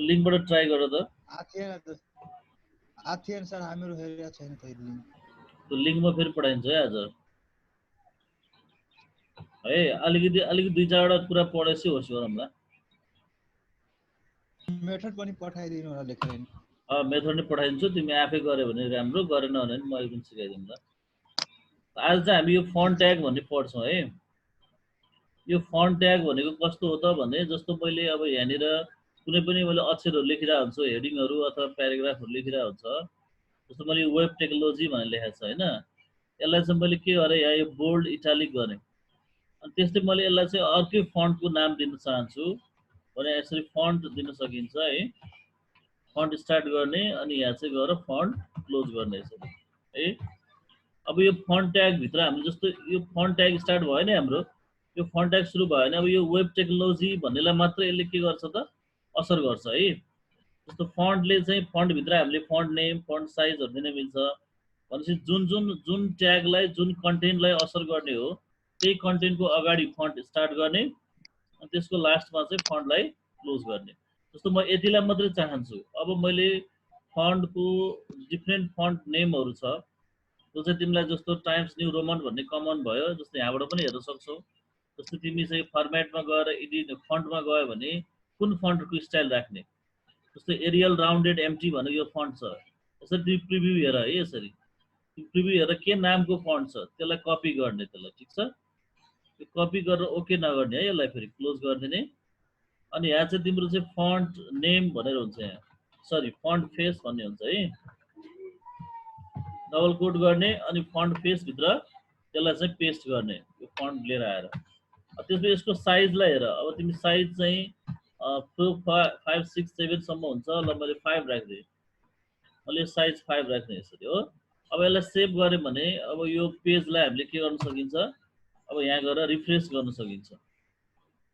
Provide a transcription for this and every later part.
लिङ्कबाट try गर त। आथिएन sir हामीहरू हेरेको छैन त लिङ्क। त्यो लिङ्कमा फेरि पठाइन्छ है आज है। अलिकति दुई चारवटा कुरा पढेपछि होस् गरौँला। मेथड पनि पठाइदिनु होला लेखेर नि। मेथड नै पठाइदिन्छु, तिमी आफै गऱ्यो भने राम्रो, गरेन भने म एकदम सिकाइदिउँला। आज चाहिँ हामी यो फन्ट ट्याग भन्ने पढ्छौँ है। यो फन्ट ट्याग भनेको कस्तो हो त भने जस्तो मैले अब यहाँनिर कुनै पनि मैले अक्षरहरू लेखिरहेको हुन्छु, हेडिङहरू अथवा प्याराग्राफहरू लेखिरहेको हुन्छ। जस्तो मैले वेब टेक्नोलोजी भनेर लेखेको छ होइन, यसलाई चाहिँ मैले के गरेँ यहाँ यो बोल्ड इटालिक गरेँ। अनि त्यस्तै मैले यसलाई चाहिँ अर्कै फन्टको नाम दिन चाहन्छु भने यसरी फन्ट दिन सकिन्छ है। फन्ट स्टार्ट गर्ने अनि यहाँ चाहिँ गएर फन्ट क्लोज गर्ने यसरी है। अब यो फन्ट ट्याग भित्र हामी जस्तो यो फन्ट ट्याग स्टार्ट भयो नि हाम्रो, यो फन्ट ट्याग सुरु भयो भने अब यो वेब टेक्नोलोजी भन्नेलाई मात्र यसले के गर्छ त असर गर्छ है। जस्तो फन्टले चाहिँ फन्ट भित्र हामीले फन्ट नेम फन्ट साइजहरू दिन मिल्छ भनेपछि जुन ट्यागलाई जुन कन्टेन्टलाई असर गर्ने हो त्यही कन्टेन्टको अगाडि फन्ट स्टार्ट गर्ने अनि त्यसको लास्टमा चाहिँ फन्टलाई क्लोज गर्ने। जस्तो म यतिलाई मात्रै चाहन्छु। अब मैले फन्टको डिफ्रेन्ट फन्ट नेमहरू छ, त्यो चाहिँ तिमीलाई जस्तो टाइम्स न्यू रोमन भन्ने कमन भयो, जस्तो यहाँबाट पनि हेर्न सक्छौ। जस्तो तिमी चाहिँ फर्मेटमा गएर एडिट फन्टमा गयो भने कुन फन्टको स्टाइल राख्ने, जस्तो एरियल राउन्डेड एम्टी भनेको यो फन्ट छ, यसरी तिमी प्रिभ्यू हेर है। यसरी प्रिभ्यू हेरेर के नामको फन्ट छ त्यसलाई कपी गर्ने, त्यसलाई ठिक छ यो कपी गरेर ओके नगर्ने है, यसलाई फेरि क्लोज गरिदिने। अनि यहाँ चाहिँ तिम्रो चाहिँ फन्ट नेम भनेर हुन्छ, यहाँ सरी फन्ट फेस भन्ने हुन्छ है। डबल कोट गर्ने अनि फन्ट फेस भित्र त्यसलाई चाहिँ पेस्ट गर्ने यो फन्ट लिएर आएर। त्यसपछि यसको साइजलाई हेर। अब तिमी साइज चाहिँ 5, 6, 7 सम्म हुन्छ। ल मैले 5 राखिदिएँ, मैले साइज 5 राख्ने यसरी हो। अब यसलाई सेभ गऱ्यो भने अब यो पेजलाई हामीले के गर्न सकिन्छ, अब यहाँ गएर रिफ्रेस गर्न सकिन्छ।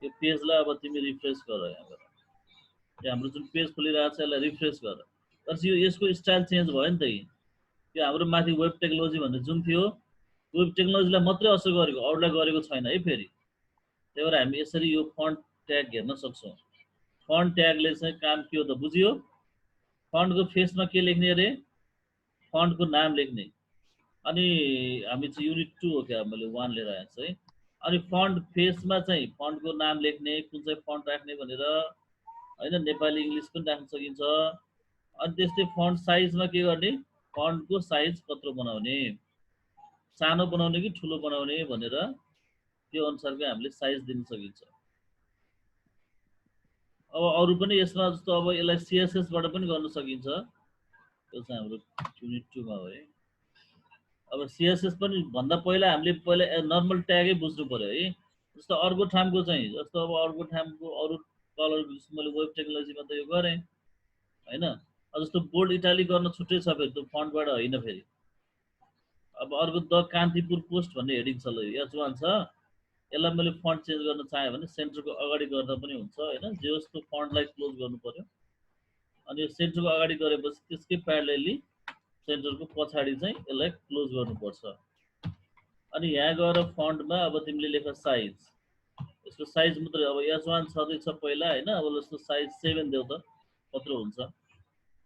यो पेजलाई अब तिमी रिफ्रेस गर, यहाँ गएर यो हाम्रो जुन पेज खोलिरहेको छ यसलाई रिफ्रेस गर। तर यो यसको स्टाइल चेन्ज भयो नि त। यो हाम्रो माथि वेब टेक्नोलोजी भन्ने जुन थियो वेब टेक्नोलोजीलाई मात्रै असर गरेको, अरूलाई गरेको छैन है फेरि। त्यही भएर हामी यसरी यो फन्ट ट्याग हेर्न सक्छौँ। फन्ट ट्यागले चाहिँ काम के हो त बुझियो। फन्टको फेसमा के लेख्ने अरे, फन्टको नाम लेख्ने। अनि हामी चाहिँ युनिट 2 हो क्या, मैले 1 लिएर आएको छु है। अनि फन्ट फेसमा चाहिँ फन्टको नाम लेख्ने, कुन चाहिँ फन्ट राख्ने भनेर होइन, नेपाली इङ्ग्लिस पनि राख्न सकिन्छ। अनि त्यस्तै फन्ट साइजमा के गर्ने, फन्टको साइज कत्रो बनाउने, सानो बनाउने कि ठुलो बनाउने भनेर त्यो अनुसारको हामीले साइज दिन सकिन्छ। अब अरू पनि यसमा जस्तो अब यसलाई सिएसएसबाट पनि गर्न सकिन्छ, त्यो चाहिँ हाम्रो युनिट 2 मा हो है। अब सिएसएस पनि भन्दा पहिला हामीले पहिला नर्मल ट्यागै बुझ्नु पर्यो है। जस्तो अर्को ठाउँको चाहिँ जस्तो अब अर्को ठाउँको अरू कलर मैले वेब टेक्नोलोजीमा त यो गरेँ होइन। जस्तो बोल्ड इटालिक गर्न छुट्टै छ फेरि, त्यो फन्टबाट होइन फेरि। अब अर्को द कान्तिपुर पोस्ट भन्ने हेडिङ छ, ल H1 छ, यसलाई मैले फन्ट चेन्ज गर्न चाहेँ भने सेन्टरको अगाडि गर्दा पनि हुन्छ होइन। जे जस्तो फन्टलाई क्लोज गर्नु पर्यो। अनि यो सेन्टरको अगाडि गरेपछि त्यसकै प्यारलेली सेन्टरको पछाडि चाहिँ यसलाई क्लोज गर्नुपर्छ। अनि यहाँ गएर फन्टमा अब तिमीले लेख साइज, यसको साइज मात्रै। अब H1 छँदैछ पहिला होइन, अब जस्तो साइज 7 देऊ त कत्रो हुन्छ।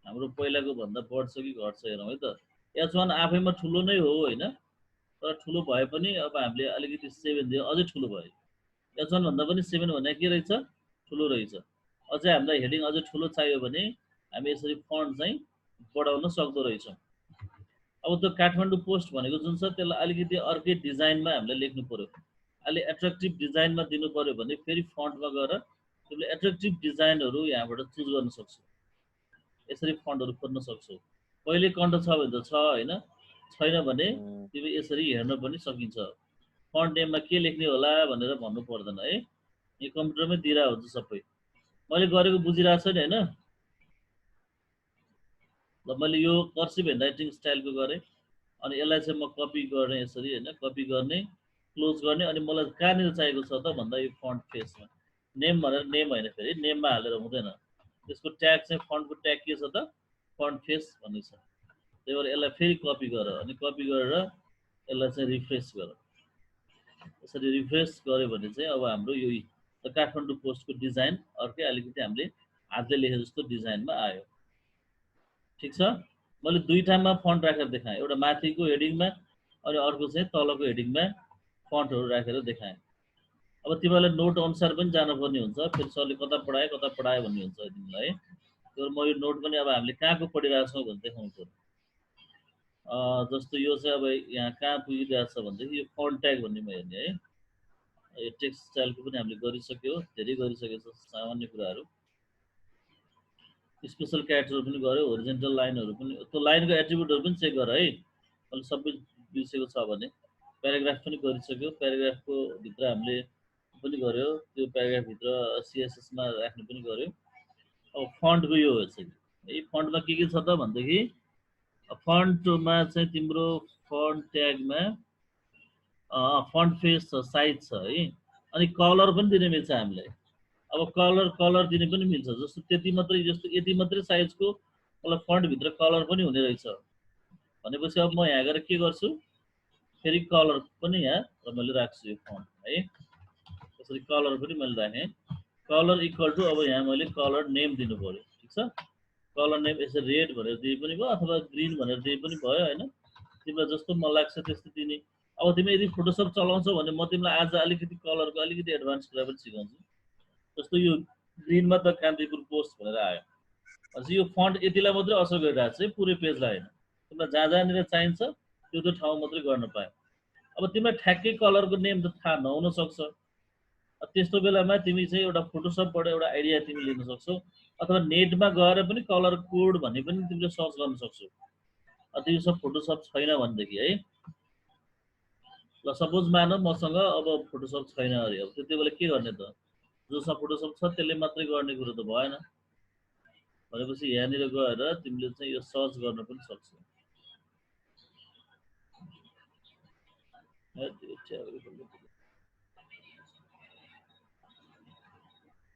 हाम्रो पहिलाको भन्दा बढ्छ कि घट्छ हेरौँ है त। H1 आफैमा ठुलो नै हो होइन, तर ठुलो भए पनि अब हामीले अलिकति 7 दियो, अझै ठुलो भयो। H1 भन्दा पनि 7 भने के रहेछ, ठुलो रहेछ। अझै हामीलाई हेडिङ अझै ठुलो चाहियो भने हामी यसरी फन्ट चाहिँ बढाउन सक्दो रहेछौँ। अब त्यो काठमाडौँ पोस्ट भनेको जुन छ त्यसलाई अलिकति अर्कै डिजाइनमा हामीले लेख्नु पर्यो। अलि एट्र्याक्टिभ डिजाइनमा दिनु पर्यो भने फेरि फन्टमा गएर तिमीले एट्र्याक्टिभ डिजाइनहरू यहाँबाट चुज गर्न सक्छौ। यसरी फन्टहरू खोज्न सक्छौ। पहिले कन्ट छ भने त छ होइन, छैन भने तिमी यसरी हेर्न पनि सकिन्छ। फन्ट नेममा के लेख्ने होला भनेर भन्नु पर्दैन है, यो कम्प्युटरमै दिइरहेको हुन्छ सबै। मैले गरेको बुझिरहेको छ नि होइन। ल मैले यो कर्सिभ ह्यान्डराइटिङ स्टाइलको गरेँ। अनि यसलाई चाहिँ म कपी गर्ने यसरी होइन, कपी गर्ने क्लोज गर्ने। अनि मलाई कहाँनिर चाहिएको छ त भन्दा यो फन्ट फेसमा नेम भनेर, नेम होइन फेरि नेममा हालेर हुँदैन। त्यसको ट्याग चाहिँ फन्टको ट्याग के छ त, फन्ट फेस भन्ने छ। त्यही भएर यसलाई फेरि कपी गर अनि कपी गरेर यसलाई चाहिँ रिफ्रेस गर। यसरी रिफ्रेस गऱ्यो भने चाहिँ अब हाम्रो यो काठमाडौँ पोस्टको डिजाइन अर्कै अलिकति हामीले हातले लेखे जस्तो डिजाइनमा आयो। ठिक छ, मैले दुई ठाउँमा फन्ट राखेर देखाएँ, एउटा माथिको हेडिङमा अनि अर्को चाहिँ तलको हेडिङमा फन्टहरू राखेर देखाएँ। अब तिमीहरूलाई नोट अनुसार पनि जानुपर्ने हुन्छ, फेरि सरले कता पढायो भन्ने हुन्छ तिमीलाई। त्यो म यो नोट पनि अब हामीले कहाँको पढिरहेको छौँ भने देखाउनु पर्यो। जस्तो यो चाहिँ अब यहाँ कहाँ पुगिरहेको छ भनेदेखि यो फन्ट ट्याग भन्ने म हेर्ने है। यो टेक्स्ट स्टाइलको पनि हामीले गरिसक्यो, धेरै गरिसकेको छ सामान्य कुराहरू। स्पेसल क्यारेक्टरहरू पनि गऱ्यो, होरिजेन्टल लाइनहरू पनि, त्यो लाइनको एट्रिब्युटहरू पनि चेक गर है, अहिले सबै बिर्सेको छ भने। प्याराग्राफ पनि गरिसक्यो, प्याराग्राफको भित्र हामीले पनि गऱ्यो, त्यो प्याराग्राफभित्र सिएसएसमा राख्ने पनि गऱ्यो। अब फन्टको यो चाहिँ है, फन्टमा के छ त भनेदेखि फन्टमा चाहिँ तिम्रो फन्ट ट्यागमा फन्ट फेस छ, साइज छ है, अनि कलर पनि दिने मिल्छ हामीलाई। अब कलर दिने पनि मिल्छ, जस्तो त्यति मात्रै, जस्तो यति मात्रै साइजको मतलब फन्टभित्र कलर पनि हुने रहेछ भनेपछि अब म यहाँ गएर के गर्छु, फेरि कलर पनि यहाँ मैले राख्छु यो फन्ट है। त्यसरी कलर पनि मैले राखेँ, कलर इक्वल टु अब यहाँ मैले कलर नेम दिनु पर्यो। ठिक छ, कलर नेम यसरी रेड भनेर दिए पनि भयो अथवा ग्रिन भनेर दिए पनि भयो होइन, तिमीलाई जस्तो मन लाग्छ त्यस्तो दिने। अब तिमी यदि फोटोसप चलाउँछौ भने म तिमीलाई आज अलिकति कलरको अलिकति एडभान्स कुरा पनि सिकाउँछु। जस्तो यो ग्रिनमा त कान्तिपुर पोस्ट भनेर आयो भनेपछि यो फन्ट यतिलाई मात्रै असर गरिरहेको छ है, पुरै पेजलाई होइन। तिमीलाई जहाँ जहाँनिर चाहिन्छ त्यो ठाउँ मात्रै गर्न पायो। अब तिमीलाई ठ्याक्कै कलरको नेम त थाहा नहुन सक्छ, त्यस्तो बेलामा तिमी चाहिँ एउटा फोटोसपबाट एउटा आइडिया तिमी लिन सक्छौ, अथवा नेटमा गएर पनि कलर कोड भन्ने पनि तिमीले सर्च गर्न सक्छौ। त्यो सब फोटोसप छैन भनेदेखि है, ल सपोज मान मसँग अब फोटोसप छैन अरे, अब त्यति बेला के गर्ने त, जोसँग फोटोसप छ त्यसले मात्रै गर्ने कुरो त भएन। भनेपछि यहाँनिर गएर तिमीले चाहिँ यो सर्च गर्न पनि सक्छौ।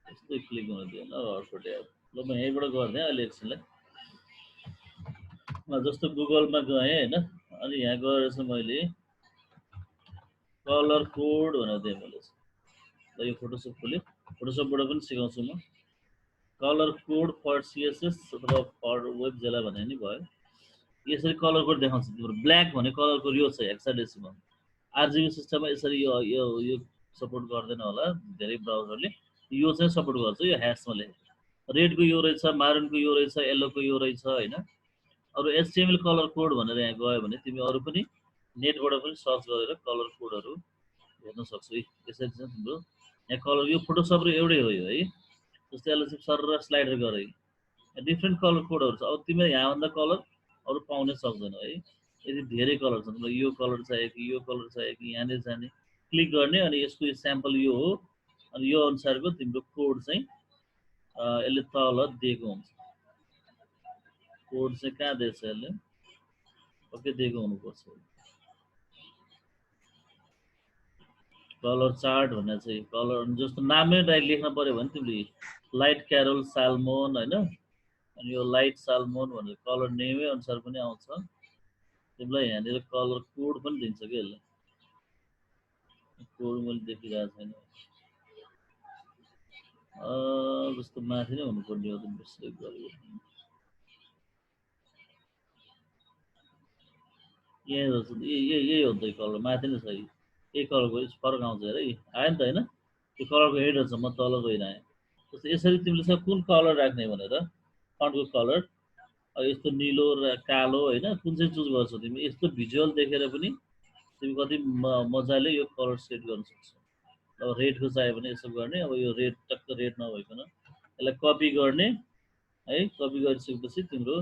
यस्तै क्लिक हुन दिएन अर्को ट्याब। ल म यहीँबाट गरिदिएँ अहिले एकछिनलाई। जस्तो गुगलमा गएँ होइन, अनि यहाँ गएर चाहिँ मैले कलर कोड भनेर दिएँ मैले। ल यो फोटोसप खोल्यो, फोटोसपबाट पनि सिकाउँछु म। कलर कोड फर सिएसएस अथवा फर वेब जेला भने नि भयो। यसरी कलर कोड देखाउँछ तिम्रो। ब्ल्याक भने कलर कोड यो छ हेक्साडेसिमल। आरजिबी सिस्टममा यसरी यो यो यो सपोर्ट गर्दैन होला धेरै ब्राउजरले, यो चाहिँ सपोर्ट गर्छ, यो ह्यासमा लेखेको। रेडको यो रहेछ, मारुनको यो रहेछ, येल्लोको यो रहेछ होइन। अरू एचटिएमएल कलर कोड भनेर यहाँ गयो भने तिमी अरू पनि नेटबाट पनि सर्च गरेर कलर कोडहरू हेर्न सक्छौ। यसरी चाहिँ तिम्रो यहाँ कलर, यो फोटोसप र एउटै हो यो है। जस्तै यसलाई चाहिँ सर स्लाइडर गरे डिफ्रेन्ट कलर कोडहरू छ। अब तिमीले यहाँभन्दा कलर अरू पाउनै सक्दैनौ है, यदि धेरै कलर छ। मतलब यो कलर चाहियो कि यो कलर चाहियो कि यहाँनिर जाने, क्लिक गर्ने अनि यसको स्याम्पल यो हो, अनि यो अनुसारको तिम्रो कोड चाहिँ यसले तल दिएको हुन्छ। कोड चाहिँ कहाँ दिएछ यसले, ओके दिएको हुनुपर्छ। कलर चार्ट भन्ने चाहिँ कलर जस्तो नामै डाइरेक्ट लेख्न पर्यो भने तिमीले लाइट क्यारोल सालमोन होइन, अनि यो लाइट सालमोन भनेर कलर नेमै अनुसार पनि आउँछ। तिमीलाई यहाँनिर कलर कोड पनि दिन्छ कि यसले, कोड मैले देखिरहेको छैन। जस्तो माथि नै हुनुपर्ने हो, तिम्रो सेभ गरेको यही हो त कलर माथि नै छ। यही कलरको फरक आउँछ हेर, आयो नि त होइन। त्यो कलरको हेडर छ, म तल गइरहेँ। जस्तो यसरी तिमीले चाहिँ कुन कलर राख्ने भनेर फन्टको कलर, यस्तो निलो र कालो होइन, कुन चाहिँ चुज गर्छौ तिमी। यस्तो भिजुअल देखेर पनि तिमी कति मजाले यो कलर सेट गर्न सक्छौ। अब रेडको चाहियो भने यसो गर्ने, अब यो रेड टक्क रेड नभइकन यसलाई कपी गर्ने है। कपी गरिसकेपछि तिम्रो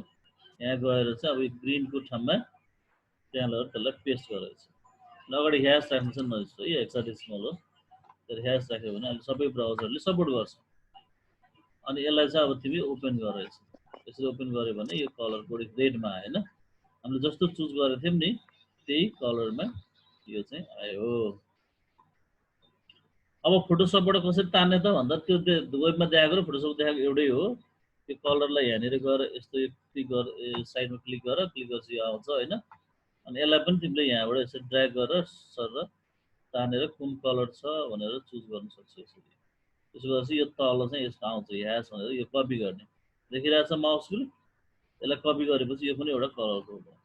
यहाँ गएर चाहिँ अब यो ग्रिनको ठाउँमा त्यहाँ लगेर त्यसलाई पेस्ट गरेछ। अगाडि ह्यास राख्नु चाहिँ नजिक है, हेक्साडेसिमल हो। तर ह्यास राख्यो भने अहिले सबै ब्राउजरले सपोर्ट गर्छ। अनि यसलाई चाहिँ अब तिमी ओपन गरेछ, यसरी ओपन गर्यो भने यो कलर कोड रेडमा आयो होइन। हामीले जस्तो चुज गरेको थियौँ नि त्यही कलरमा यो चाहिँ आयो। अब फोटोसपबाट कसरी तान्ने त भन्दा त्यो वेबमा देखाएको र फोटोसप देखाएको एउटै हो। त्यो कलरलाई यहाँनिर गएर यस्तो क्लिक गर, साइडमा क्लिक गरेपछि यो आउँछ होइन। अनि यसलाई पनि तिमीले यहाँबाट यसरी ड्र्याग गरेर सर तानेर कुन कलर छ भनेर चुज गर्न सक्छौ यसरी। त्यसो गरेपछि यो तल चाहिँ यस्तो आउँछ ह्यास भनेर यो कपी गर्ने देखिरहेछ माउस व्हील यसलाई कपी गरेपछि यो पनि एउटा कलर कोड हो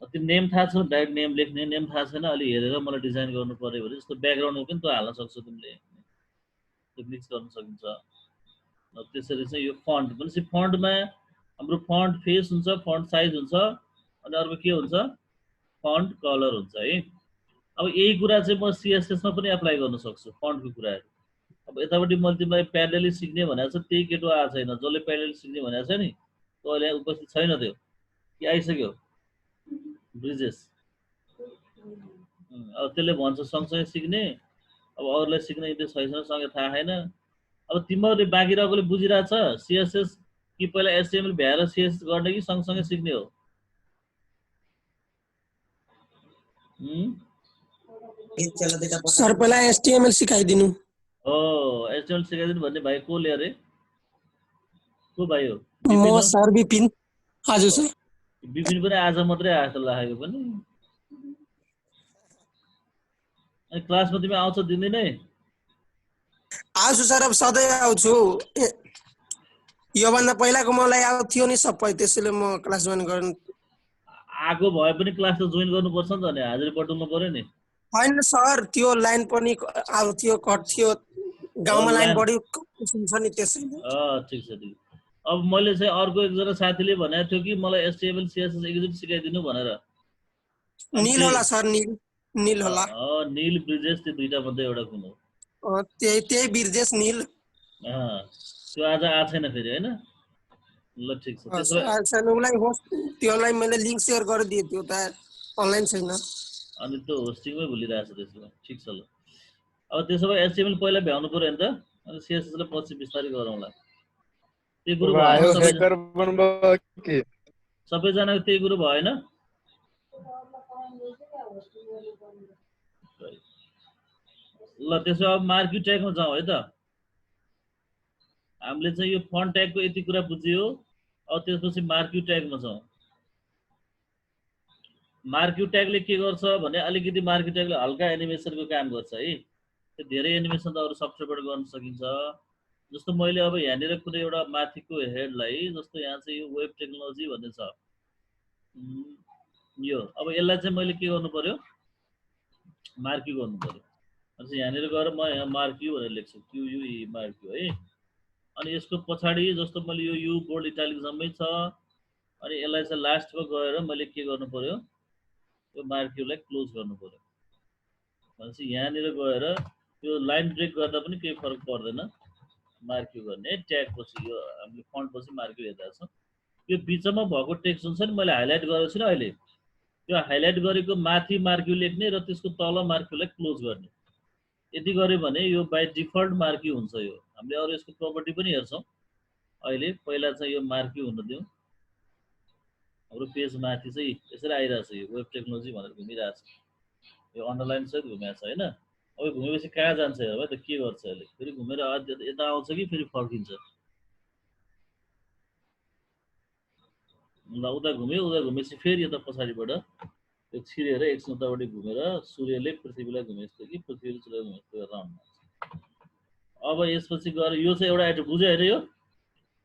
त्यो नेम थाहा छ डाइरेक्ट नेम लेख्ने नेम थाहा छैन अलि हेरेर मलाई डिजाइन गर्नु पर्यो भने जस्तो ब्याकग्राउन्डमा पनि त्यो हाल्न सक्छौ तिमीले त्यो मिक्स गर्न सकिन्छ त्यसरी चाहिँ यो फन्ट भनेपछि फन्टमा हाम्रो फन्ट फेस हुन्छ फन्ट साइज हुन्छ अनि अर्को के हुन्छ फन्ट कलर हुन्छ है अब यही कुरा चाहिँ म सिएसएसमा पनि एप्लाई गर्न सक्छु फन्टको कुराहरू अब यतापट्टि मैले तिमीलाई प्यारेलली सिक्ने भनेको छ त्यही केटो आएको छैन जसले प्यारेलली सिक्ने भनेको छ नि त्यो अहिले उपस्थित छैन त्यो कि आइसक्यो ब्रिजेस अब त्यसले भन्छ सँगसँगै सिक्ने अब अरूलाई सिक्ने इन्ट्रेस्ट छैन सँगै थाहा छैन अब तिमीहरूले बाँकी रहेकोले बुझिरहेछ सिएसएस कि पहिला एचटिएमएल भ्याएर सिएसएस गर्ने कि सँगसँगै सिक्ने हो सर पहिला एचटीएमएल सिकाइदिनु हो एचटिएमएल सिकाइदिनु भन्ने भाइ को ल्याए अरे को भाइ हो म सर विपिन हजुर सर विपिन पनि आज मात्रै आयो जस्तो लागेको पनि अनि क्लासमा तिमी आउँछ दिनदिनै आउँछु सर अब सधैँ आउँछु योभन्दा पहिलाको मलाई आउँथ्यो नि सबै त्यसैले म क्लास जोइन गर्नु आएको भए पनि क्लास त जोइन गर्नुपर्छ नि त नि हाजिरी पठाउनु पर्यो नि होइन सर त्यो लाइन पनि आउँथ्यो कट्थ्यो गाउँमा लाइन बढी हुन्छ नि त्यसैले ठिक छ ठिक अब मैले चाहिँ अर्को एकजना साथीले भनेको थियो कि मलाई एचटिएमएल सिएसएस एकचोटि सिकाइदिनु भनेर नील होला सर नील होला नील ब्रिजेश त्यो दुईटा मध्ये एउटा कुन हो त्यही ब्रिजेश नील त्यो आज आएको छैन फेरि होइन ल ठिक छ त्यसलाई मैले लिङ्क सेयर गरिदिएँ त्यो त अनलाइन छैन अनि त्यो होस्टिङमै भुलिरहेछ त्यसो भए ठिक छ ल अब त्यसो भए एचटिएमएल पहिला भ्याउनु पर्यो नि त अनि सिएसएसलाई पछि बिस्तारै गरौँला त्यही कुरो सबैजनाको त्यही कुरो भएन ल त्यसो अब मार्क्यु ट्यागमा जाउँ है त हामीले चाहिँ यो फन्ट ट्यागको यति कुरा बुझ्यो अब त्यसपछि मार्क्यु ट्यागमा जाउँ मार्क्यु ट्यागले के गर्छ भने अलिकति मार्क्यु ट्यागले हल्का एनिमेसनको काम गर्छ है त्यो धेरै एनिमेसन त अरू सफ्टवेयरबाट गर्न सकिन्छ जस्तो मैले अब यहाँनिर कुनै एउटा माथिको हेडलाई जस्तो यहाँ चाहिँ यो वेब टेक्नोलोजी भन्ने छ यो अब यसलाई चाहिँ मैले के गर्नु पर्यो मार्क्यु गर्नु पर्यो अनि यहाँनिर गएर म यहाँ मार्क्यु भनेर लेख्छु क्युयुई मार्क्यु है अनि यसको पछाडि जस्तो मैले यो यु बोल्ड इटालिक जम्मै छ अनि यसलाई चाहिँ लास्टमा गएर मैले के गर्नु पर्यो यो मार्क्युलाई क्लोज गर्नु पर्यो भनेपछि यहाँनिर गएर यो लाइन ब्रेक गर्दा पनि केही फरक पर्दैन मार्क्यु गर्ने ट्याग पछि यो हामीले फन्ट पछि मार्क्यु हेर्दा छ यो बिचमा भएको टेक्स्ट हुन्छ नि मैले हाइलाइट गरेको छु नि अहिले त्यो हाइलाइट गरेको माथि मार्क्यु लेख्ने र त्यसको तल मार्क्युलाई क्लोज गर्ने यति गर्यो भने यो बाइ डिफल्ट मार्क्यु हुन्छ यो हामीले अरू यसको प्रोपर्टी पनि हेर्छौँ अहिले पहिला चाहिँ यो मार्क्यु हुन दिउँ हाम्रो पेज माथि चाहिँ यसरी आइरहेछ यो वेब टेक्नोलोजी भनेर घुमिरहेछ यो अन्डरलाइन सहित घुमेको छ होइन अब घुमेपछि कहाँ जान्छ हेर त के गर्छ यसले फेरि घुमेर यता आउँछ कि फेरि फर्किन्छ ल उता घुमेपछि फेरि यता पछाडिबाट त्यो छिरेर एकछिन उतापट्टि घुमेर सूर्यले पृथ्वीलाई घुमेजस्तो कि पृथ्वीले सूर्यलाई घुमेजस्तो गरेर आउनु अब यसपछि गएर यो चाहिँ एउटा एट्रिब्युट बुझ्यो होइन यो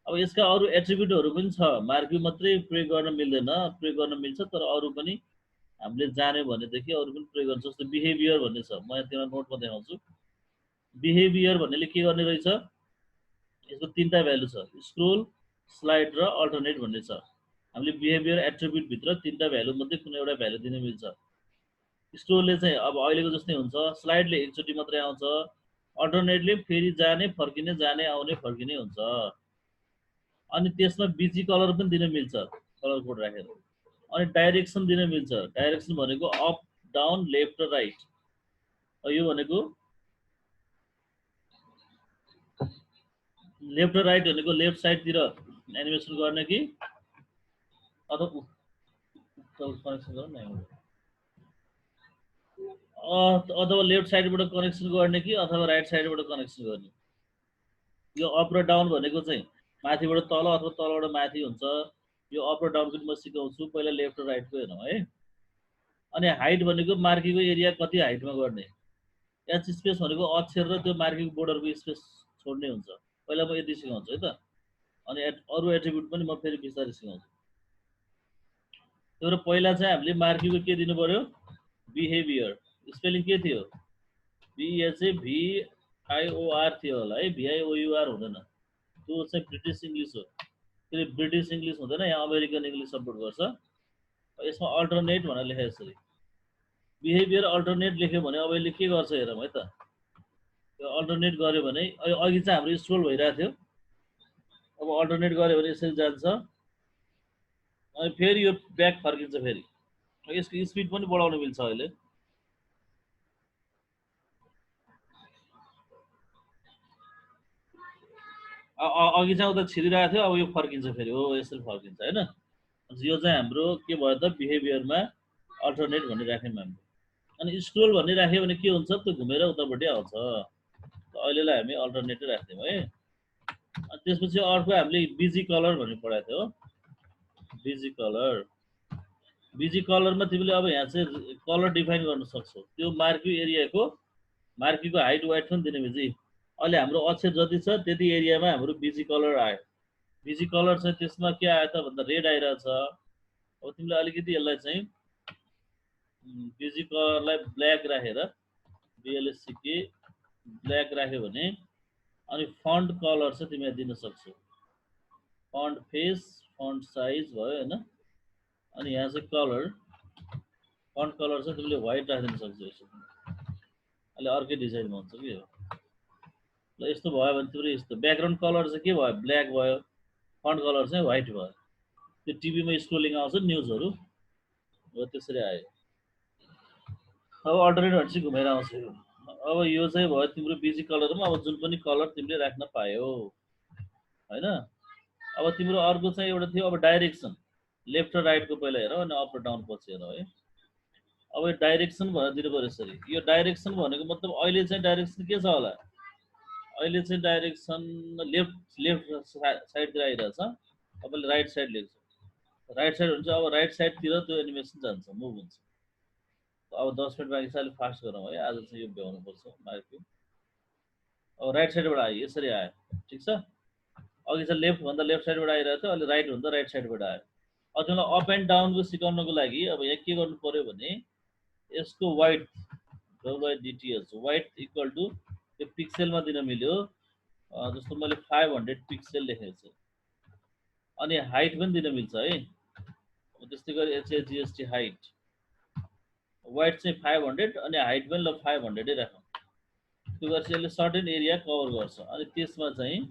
अब यसका अरू एट्रिब्युटहरू पनि छ मार्क्यु मात्रै प्रयोग गर्न मिल्दैन प्रयोग गर्न मिल्छ तर अरू पनि हामीले जान्यो भनेदेखि अरू पनि प्रयोग गर्छ जस्तो बिहेभियर भन्ने छ म यहाँ नोटमा देखाउँछु बिहेभियर भन्नेले के गर्ने रहेछ यसको तीनटा भ्यालु छ स्क्रोल स्लाइड र अल्टरनेट भन्ने छ हामीले बिहेभियर एट्रिब्युट भित्र तीनटा भ्यालु मध्ये कुनै एउटा भ्यालु दिन मिल्छ स्क्रोलले चाहिँ अब अहिलेको जस्तै हुन्छ स्लाइडले एकचोटि मात्रै आउँछ अल्टरनेटले फेरि जाने फर्किने जाने आउने फर्किने हुन्छ अनि त्यसमा बीजी कलर पनि दिन मिल्छ कलर कोड राखेर अनि डाइरेक्सन दिन मिल्छ डाइरेक्सन भनेको अप डाउन लेफ्ट र राइट यो भनेको लेफ्ट र राइट भनेको लेफ्ट साइडतिर एनिमेसन गर्ने कि अथवा लेफ्ट साइडबाट कनेक्सन गर्ने कि अथवा राइट साइडबाट कनेक्सन गर्ने यो अप र डाउन भनेको चाहिँ माथिबाट तल अथवा तलबाट माथि हुन्छ यो अप र डाउन पनि म सिकाउँछु पहिला लेफ्ट र राइटको हेरौँ है अनि हाइट भनेको मार्कीको एरिया कति हाइटमा गर्ने एच स्पेस भनेको अक्षर र त्यो मार्कीको बोर्डरको स्पेस छोड्ने हुन्छ। पहिला म यति सिकाउँछु है त, अनि अरू एट्रिब्युट पनि म फेरि बिस्तारै सिकाउँछु। त्यो पहिला चाहिँ हामीले मार्कीको के दिनु पर्यो, बिहेभियर। स्पेलिङ के थियो, BHAVIOR थियो होला है, VIOUR हुँदैन, त्यो चाहिँ ब्रिटिस इङ्ग्लिस हो। फेरि ब्रिटिस इङ्ग्लिस हुँदैन, यहाँ अमेरिकन इङ्ग्लिस सपोर्ट गर्छ। यसमा अल्टरनेट भनेर लेखे यसरी, बिहेभियर अल्टरनेट लेख्यो भने अब यसले के गर्छ हेरौँ है त। त्यो अल्टरनेट गर्यो भने अघि चाहिँ हाम्रो स्क्रोल भइरहेको थियो, अब अल्टरनेट गर्यो भने यसरी जान्छ, अनि फेरि यो ब्याक फर्किन्छ। फेरि यसको स्पिड पनि बढाउन मिल्छ अहिले। अघि चाहिँ उता छिरिरहेको थियो, अब यो फर्किन्छ फेरि, हो यसरी फर्किन्छ होइन। यो चाहिँ हाम्रो के भयो त, बिहेभियरमा अल्टरनेट भन्ने राख्यौँ हामीले। अनि स्क्रोल भन्ने राख्यो भने के हुन्छ, त्यो घुमेर उतापट्टि आउँछ। अहिलेलाई हामी अल्टरनेटै राख्थ्यौँ है। अनि त्यसपछि अर्को हामीले बिजी कलर भन्ने पढाएको थियो, बिजी कलर। बिजी कलरमा तिमीले अब यहाँ चाहिँ कलर डिफाइन गर्न सक्छौ। त्यो मार्की एरियाको मार्कीको हाइट वाइट पनि दिने बिजी। अहिले हाम्रो अक्षर जति छ त्यति एरियामा हाम्रो बिजी कलर आयो। बिजी कलर चाहिँ त्यसमा के आयो त भन्दा रेड आइरहेछ। अब तिमीले अलिकति यसलाई चाहिँ बिजी कलरलाई ब्ल्याक राखेर, BLSCK ब्ल्याक राख्यो भने, अनि फन्ट कलर चाहिँ तिमीले दिन सक्छौ। फन्ट फेस, फन्ट साइज भयो होइन। अनि यहाँ चाहिँ कलर, फन्ट कलर चाहिँ तिमीले व्हाइट राखिदिन सक्छौ। यसो अहिले अर्कै डिजाइनमा हुन्छ कि हो। ल यस्तो भयो भने तिम्रो यस्तो ब्याकग्राउन्ड कलर चाहिँ के भयो, ब्ल्याक भयो, फन्ट कलर चाहिँ व्हाइट भयो। त्यो टिभीमा स्क्रोलिङ आउँछ न्युजहरू, हो त्यसरी आयो। अब अल्टरनेट भनेपछि घुमेर आउँछ यो। अब यो चाहिँ भयो तिम्रो बिजी कलरमा। अब जुन पनि कलर तिमीले राख्न पायो होइन। अब तिम्रो अर्को चाहिँ एउटा थियो, अब डाइरेक्सन, लेफ्ट र राइटको पहिला हेरौँ अनि अप र डाउन पछि हेरौँ है। अब यो डाइरेक्सन भनेर दिनु पर्यो यसरी। यो डाइरेक्सन भनेको मतलब अहिले चाहिँ डाइरेक्सन के छ होला, अहिले चाहिँ डाइरेक्सन लेफ्ट साइडतिर आइरहेछ। तपाईँले राइट साइड लेख्छ, राइट साइड हुन्छ। अब राइट साइडतिर त्यो एनिमेसन जान्छ, मुभ हुन्छ। अब 10 मिनट बाँकी छ, अलिक फास्ट गरौँ है, आज चाहिँ यो भ्याउनुपर्छ मार्क्यु। अब राइट साइडबाट आयो, यसरी आयो, ठिक छ। अघि चाहिँ लेफ्ट भन्दा लेफ्ट साइडबाट आइरहेको थियो, अहिले राइट भन्दा राइट साइडबाट आयो। अब तिमीलाई अप एन्ड डाउनको सिकाउनको लागि अब यहाँ के गर्नु पर्यो भने, यसको width, WIDTH, width equal to त्यो पिक्सेलमा दिन मिल्यो। जस्तो मैले 500 पिक्सेल लेखेको छु। अनि हाइट पनि दिन मिल्छ है, त्यस्तै गरी HAGST हाइट, वाइट चाहिँ 500 अनि हाइट पनि ल 500 राखौँ। त्यो गरेपछि यसले सर्टेन एरिया कभर गर्छ। अनि त्यसमा चाहिँ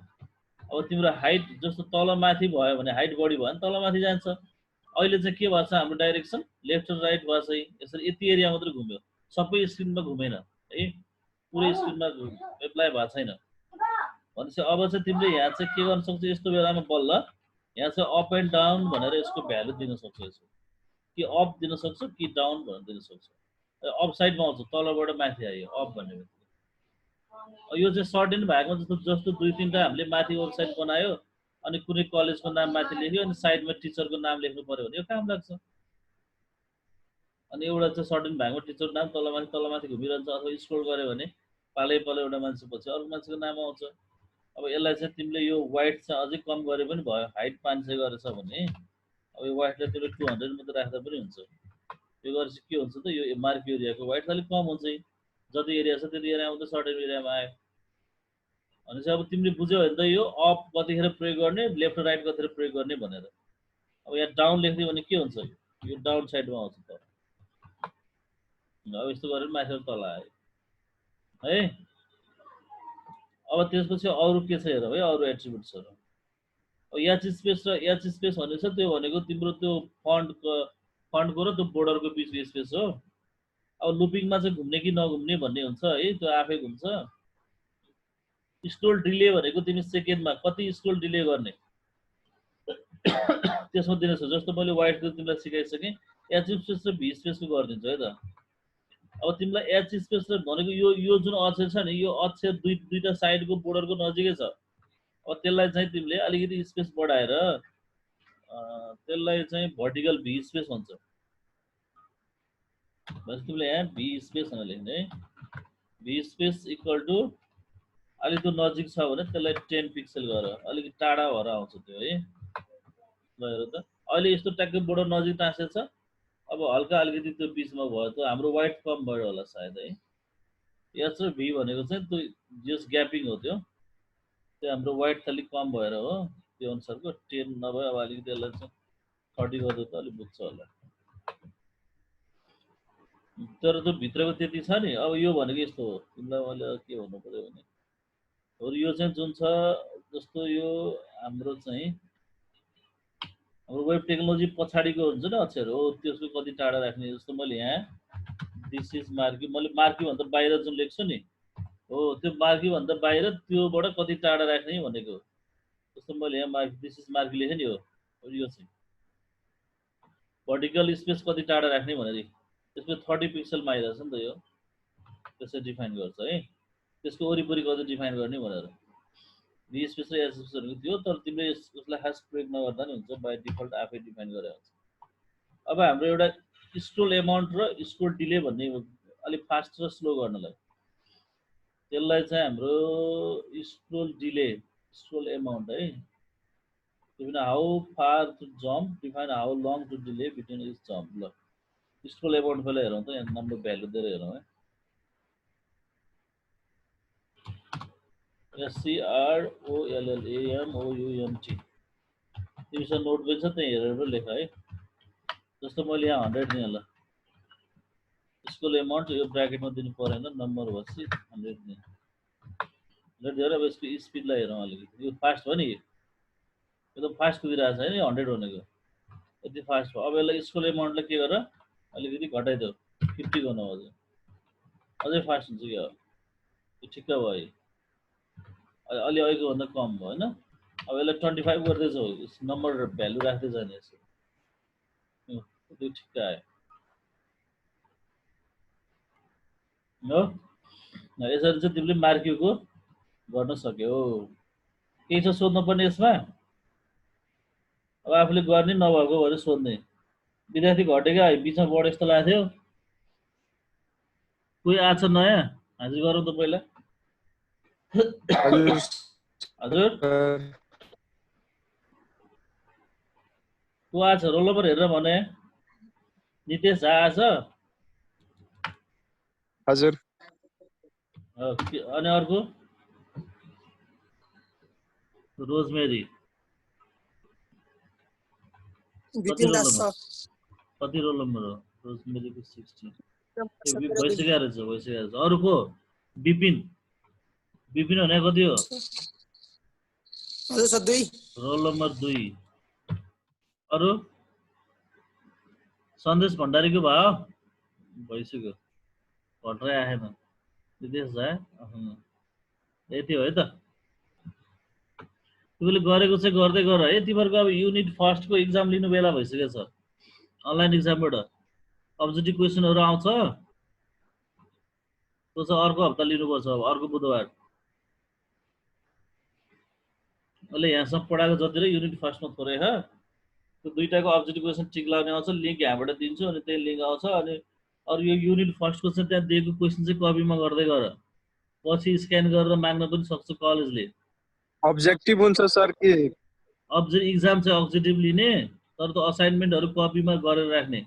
अब तिम्रो हाइट जस्तो तल माथि भयो भने, हाइट बढी भयो भने तल माथि जान्छ। अहिले चाहिँ के भएको छ, हाम्रो डाइरेक्सन लेफ्ट र राइट भएको छ। यसरी यति एरिया मात्रै घुम्यो, सबै स्क्रिनमा घुमेन है, पुरै स्क्रिनमा एप्लाई भएको छैन। भनेपछि अब चाहिँ तिमीले यहाँ चाहिँ के गर्न सक्छौ, यस्तो बेलामा बल्ल यहाँ चाहिँ अप एन्ड डाउन भनेर यसको भ्यालु दिन सक्छौ। यसो कि अप दिन सक्छौ कि डाउन भनेर दिन सक्छौ। अप साइडमा आउँछ, तलबाट माथि आयो अप भन्ने बित्तिकै। यो चाहिँ सर्टेन भएको जस्तो जस्तो 2-3टा हामीले माथि वेबसाइट बनायो, अनि कुनै कलेजको नाम माथि लेख्यो, अनि साइडमा टिचरको नाम लेख्नु पर्यो भने यो काम लाग्छ। अनि एउटा चाहिँ सर्टेन भागमा टिचरको नाम तलमाथि घुमिरहन्छ, अथवा स्क्रोल गऱ्यो भने पालै एउटा मान्छे पछि अर्को मान्छेको नाम आउँछ। अब यसलाई चाहिँ तिमीले यो वाइट चाहिँ अझै कम गरे पनि भयो, हाइट 500 गरेछ भने अब यो वाइटलाई तिमीले 200 मात्रै राख्दा पनि हुन्छ। यो गरेपछि के हुन्छ त, यो मार्क एरियाको वाइट अलिक कम हुन्छ, जति एरिया छ त्यति एरियामा त सर्टेन एरियामा आयो। भनेपछि अब तिमीले बुझ्यौ भने त यो अप कतिखेर प्रयोग गर्ने, लेफ्ट र राइट कतिखेर प्रयोग गर्ने भनेर। अब यहाँ डाउन लेख्दियो भने के हुन्छ, यो डाउन साइडमा आउँछ त। अब यस्तो गरेर माथिबाट तल आयो है। अब त्यसपछि अरू के छ हेरौँ है, अरू एट्रिब्युट्सहरू। अब एच स्पेस र एच स्पेस भन्ने छ, त्यो भनेको तिम्रो त्यो फन्टको र त्यो बोर्डरको बिचको स्पेस हो। अब लुपिङमा चाहिँ घुम्ने कि नघुम्ने भन्ने हुन्छ है, त्यो आफै घुम्छ। स्क्रोल डिले भनेको तिमी सेकेन्डमा कति स्क्रोल डिले गर्ने त्यसमा दिन सक्छौ। जस्तो मैले वाइटको तिमीलाई सिकाइसकेँ, एच स्पेस र भी स्पेसको गरिदिन्छु है त। अब तिमीलाई एच स्पेस र भनेको यो जुन अक्षर छ नि, यो अक्षर दुईटा साइडको बोर्डरको नजिकै छ। अब त्यसलाई चाहिँ तिमीले अलिकति स्पेस बढाएर त्यसलाई चाहिँ भर्टिकल भी स्पेस भन्छ। भनेपछि तिमीले यहाँ भी स्पेस भनेर लेख्ने है। भी स्पेस इक्वल टु अलि त्यो नजिक छ भने त्यसलाई 10 पिक्सल गर अलिकति टाढा भएर आउँछ त्यो है ल हेर त अहिले यस्तो ट्याक्कै बडो नजिक टाँसेको छ अब हल्का अलिकति त्यो बीचमा भयो त हाम्रो वाइट कम भयो होला सायद है एस र भी भनेको चाहिँ त्यो जस ग्यापिङ हो त्यो हाम्रो वाइट अलिक कम भएर हो त्यो अनुसारको 10 नभए अब अलिकति यसलाई चाहिँ 30 गर्दा त अलिक बुझ्छ होला तर त्यो भित्रको त्यति छ नि अब यो भनेको यस्तो हो तिमीलाई मैले के भन्नु पर्यो भने अरु यो चाहिँ जुन छ जस्तो यो हाम्रो चाहिँ हाम्रो वेब टेक्नोलोजी पछाडिको हुन्छ नि अक्षर हो त्यसको कति टाढा राख्ने जस्तो मैले यहाँ दिस इज मार्की मैले मार्की भन्दा बाहिर जुन लेख्छु नि हो त्यो मार्की भन्दा बाहिर त्योबाट कति टाढा राख्ने भनेको जस्तो मैले यहाँ मार्की दिस इज मार्की लेखेँ नि हो यो चाहिँ भर्टिकल स्पेस कति टाढा राख्ने भनेर त्यसमा 30 पिक्सल माइरहेछ नि त यो त्यसै डिफाइन गर्छ है त्यसको वरिपरि कति डिफाइन गर्ने भनेर भी स्पेस र एस स्पेसहरुको थियो तर तिमीले यसलाई खास प्रयोग नगर्दा नि हुन्छ बाइ डिफल्ट आफै डिफाइन गरे हुन्छ अब हाम्रो एउटा स्क्रोल अमाउन्ट र स्क्रोल डिले भन्ने अलिक फास्ट र स्लो गर्नलाई त्यसलाई चाहिँ हाम्रो स्क्रोल डिले स्क्रोल अमाउन्ट है define how far to jump define how long to delay between each jump ल स्क्रोल अमाउन्ट पहिला हेरौँ त यहाँ नम्बर भ्यालु दिएर हेरौँ है SCROLLAMOUNT तिमीसँग नोटबुक छ त्यही हेरेर लेख है जस्तो मैले यहाँ 100 दिएँ ल स्क्रोल अमाउन्ट यो ब्र्याकेटमा दिनु परेन नम्बर भएपछि 100 दिएँ ल दिएर अब यसको स्पिडलाई हेरौँ अलिकति यो फास्ट हो नि एकदम फास्ट कुदिरहेको छ नि 100 भनेको यति फास्ट भयो अब यसलाई स्क्रोल अमाउन्टलाई के गर अलिकति घटाइदेऊ 50 गर्नु अझै अझै फास्ट हुन्छ क्या यो ठिक्क भयो अलि अहिलेको भन्दा कम भयो होइन अब यसलाई 25 गर्दैछौ नम्बर भ्यालु राख्दै जाने यसो त्यो ठिक्क आयो हो यसरी चाहिँ तिमीले मार्किएको गर्न सक्यौ केही छ सोध्नु पर्ने यसमा अब आफूले गर्ने नभएको भएर सोध्ने विद्यार्थी घटेका बिचमा बढे जस्तो लाग्थ्यो कोही आछ नयाँ हाजिर गरौँ त पहिला हजुर को आछ रोल नम्बर हेरेर भने नितेश झा आछ हजुर अनि अर्को रोजमेरी कति रोल नम्बर हो रोजमेरीको 16 भइसकेको रहेछ अरूको विपिन भने कति हो रोल नम्बर 2 अरू सन्देश भण्डारीको भयो भइसक्यो भट्टराई आएन विदेश जाए यति हो है त तिमीले गरेको चाहिँ गर्दै गर है तिमीहरूको अब युनिट फर्स्टको इक्जाम लिनु बेला भइसकेको छ अनलाइन इक्जामबाट अब्जेक्टिभ क्वेसनहरू आउँछ त्यो चाहिँ अर्को हप्ता लिनुपर्छ अब अर्को बुधबार अहिले यहाँसम्म पढाएको जति र युनिट फर्स्टमा थोरै छ त्यो दुईटाको अब्जेक्टिभ क्वेसन टिक लाग्ने आउँछ लिङ्क यहाँबाट दिन्छु अनि त्यही लिङ्क आउँछ अनि अरू यो युनिट फर्स्टको चाहिँ त्यहाँ दिएको क्वेसन चाहिँ कपीमा गर्दै गर पछि स्क्यान गरेर माग्न पनि सक्छ कलेजले अब्जेक्टिभ हुन्छ सर कि इक्जाम चाहिँ अब्जेक्टिभ लिने तर त्यो असाइनमेन्टहरू कपीमा गरेर राख्ने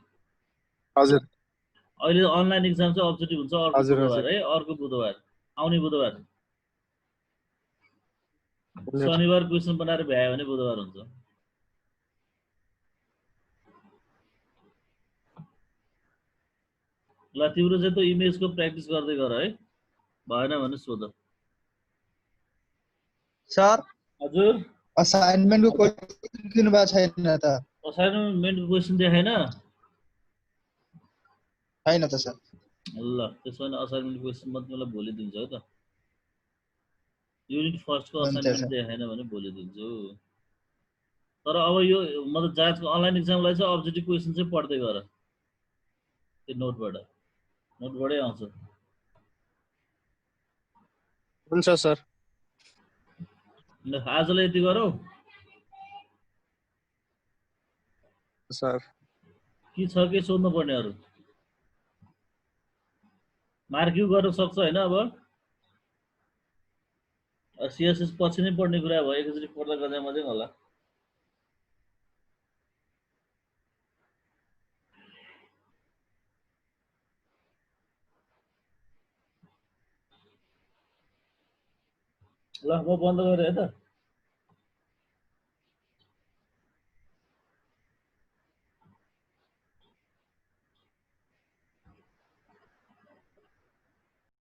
हजुर अहिले अनलाइन इक्जाम चाहिँ अब्जेक्टिभ हुन्छ अर्को बुधबार है अर्को बुधबार आउने बुधबार शनिबार क्वेसन बनाएर भ्यायो भने बुधबार हुन्छ ल तिम्रो चाहिँ त इमेजको प्र्याक्टिस गर्दै गर है भएन भने सोध सर हजुर असाइनमेन्टको क्वेशन दिनु भएको छैन त असाइनमेन्टको क्वेसन देखाएन छैन त सर ल त्यसो भने असाइनमेन्ट क्वेसन म तिमीलाई भोलि दिन्छु है त युनिट फर्स्टको असाइनमेन्ट देखाएन भने भोलि दिन्छु तर अब यो मतलब जाँचको अनलाइन इक्जामलाई चाहिँ अब्जेक्टिभ क्वेसन चाहिँ पढ्दै गर त्यो नोटबाटै आउँछ हुन्छ सर ल आजलाई यति गरौ सर के छ के सोध्नु पर्ने अरू मार्क्यु गर्न सक्छ होइन अब सिएसएस पछि नै पढ्ने कुरा भयो एकचोटि पढ्दा गर्दा मात्रै होला ल म बन्द गरेँ है त